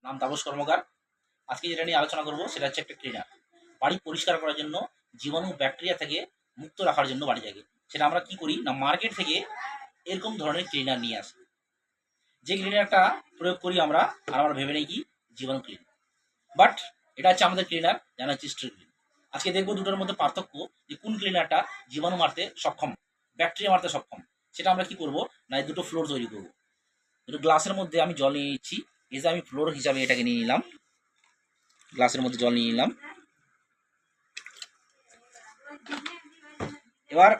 নাম তাপস কর্মকার। আজকে যেটা নিয়ে আলোচনা করব সেটা হচ্ছে একটা ক্লিনার। বাড়ি পরিষ্কার করার জন্য, জীবাণু ব্যাকটেরিয়া থেকে মুক্ত রাখার জন্য বাড়িটাকে, সেটা আমরা কি করি না, মার্কেট থেকে এরকম ধরনের ক্লিনার নিয়ে আসি। যে ক্লিনারটা প্রয়োগ করি আমরা, আর আমরা ভেবে নেই কি জীবাণু ক্লিন, বাট এটা হচ্ছে আমাদের ক্লিনার, জানা হচ্ছে স্ট্রিট ক্লিন। আজকে দেখবো দুটোর মধ্যে পার্থক্য, যে কোন ক্লিনারটা জীবাণু মারতে সক্ষম, ব্যাকটেরিয়া মারতে সক্ষম। সেটা আমরা কি করব না, এই দুটো ফ্লোর তৈরি করব। দুটো গ্লাসের মধ্যে আমি জল নিয়ে নিচ্ছি। এই যে আমি ফ্লোর হিসাবে এটাকে নিয়ে নিলাম, গ্লাসের মধ্যে জল নিয়ে নিলাম। এবার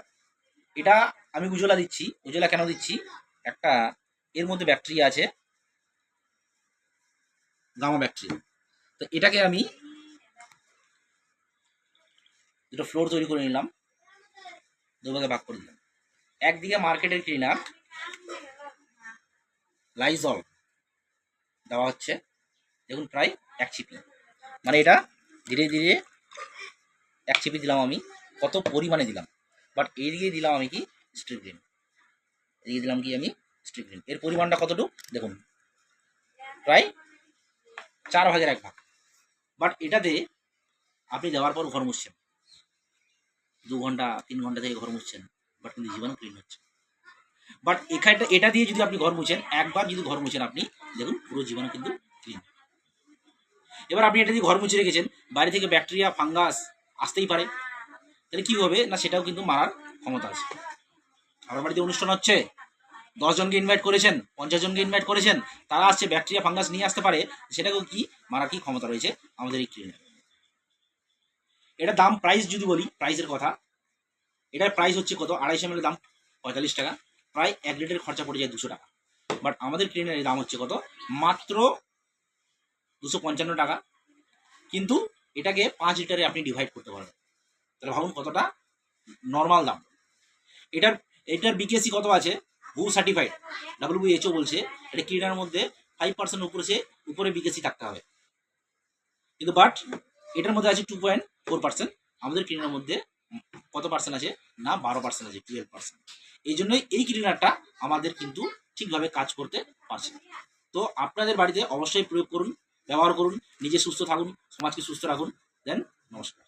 এটা আমি উজলা দিচ্ছি। উজলা কেন দিচ্ছি, একটা এর মধ্যে ব্যাকটেরিয়া আছে, গামা ব্যাকটেরিয়া। তো এটাকে আমি দুটো ফ্লোর তৈরি করে নিলাম, দুভাগে ভাগ করে দিলাম। একদিকে মার্কেটের ক্লিনার লাইজল দেওয়া হচ্ছে, দেখুন প্রায় 1 চিপি, মানে এটা ধীরে ধীরে 1 চিপি দিলাম আমি, কত পরিমাণে দিলাম। বাট এইদিকে দিলাম আমি কি স্ট্রিট গ্রিন, এদিকে দিলাম কি আমি স্ট্রিট গ্রিন। এর পরিমাণটা কতটুকু দেখুন, প্রায় 4 ভাগের 1 ভাগ। বাট এটাতে আপনি দেওয়ার পর ঘর মুছছেন, 2 ঘন্টা 3 ঘন্টা থেকে ঘর মুছছেন, বাট কিন্তু জীবাণু ক্লিন হচ্ছে। বাট এটা দিয়ে যদি আপনি ঘর মুছেন, একবার যদি ঘর মুছেন আপনি, দেখুন পুরো জীবাণু কিন্তু ক্লিন। এবার আপনি এটা দিয়ে ঘর মুছে রেখেছেন, বাইরে থেকে ব্যাকটেরিয়া ফাঙ্গাস আসতেই পারে, তাহলে কি হবে না, সেটাও কিন্তু মারার ক্ষমতা আছে। আমার বাড়িতে অনুষ্ঠান হচ্ছে, 10 জনকে ইনভাইট করেছেন, 50 জনকে ইনভাইট করেছেন, তারা আসছে, ব্যাকটেরিয়া ফাঙ্গাস নিয়ে আসতে পারে, সেটাকেও কি মারার কি ক্ষমতা রয়েছে আমাদের এই ক্লিনার। এটা দাম, প্রাইস যদি বলি, প্রাইসের কথা, এটার প্রাইস হচ্ছে কত, 250 ml দাম 45 টাকা, প্রায় 1 লিটার খরচা পড়ে যায় 200 টাকা। বাট আমাদের ক্লিনারের দাম হচ্ছে কত, মাত্র 255 টাকা। কিন্তু এটাকে 5 লিটারে আপনি ডিভাইড করতে পারবেন, তাহলে ভাবুন কতটা নর্মাল দাম। এটার এটার বিকেসি কত আছে, হু সার্টিফাইড, WHO বলছে এটা ক্লিনারের মধ্যে 5% উপরে বিকেসি থাকতে হবে। কিন্তু বাট এটার মধ্যে আছে 2.4%, আমাদের ক্লিনারের মধ্যে কত পার্সেন্ট আছে না, 12% আছে, 12%। এই জন্যই এই ক্লিনারটা আমাদের কিন্তু ঠিকভাবে কাজ করতে পারছে। তো আপনাদের বাড়িতে অবশ্যই প্রয়োগ করুন, ব্যবহার করুন, নিজে সুস্থ থাকুন, সমাজকে সুস্থ রাখুন। দেন নমস্কার।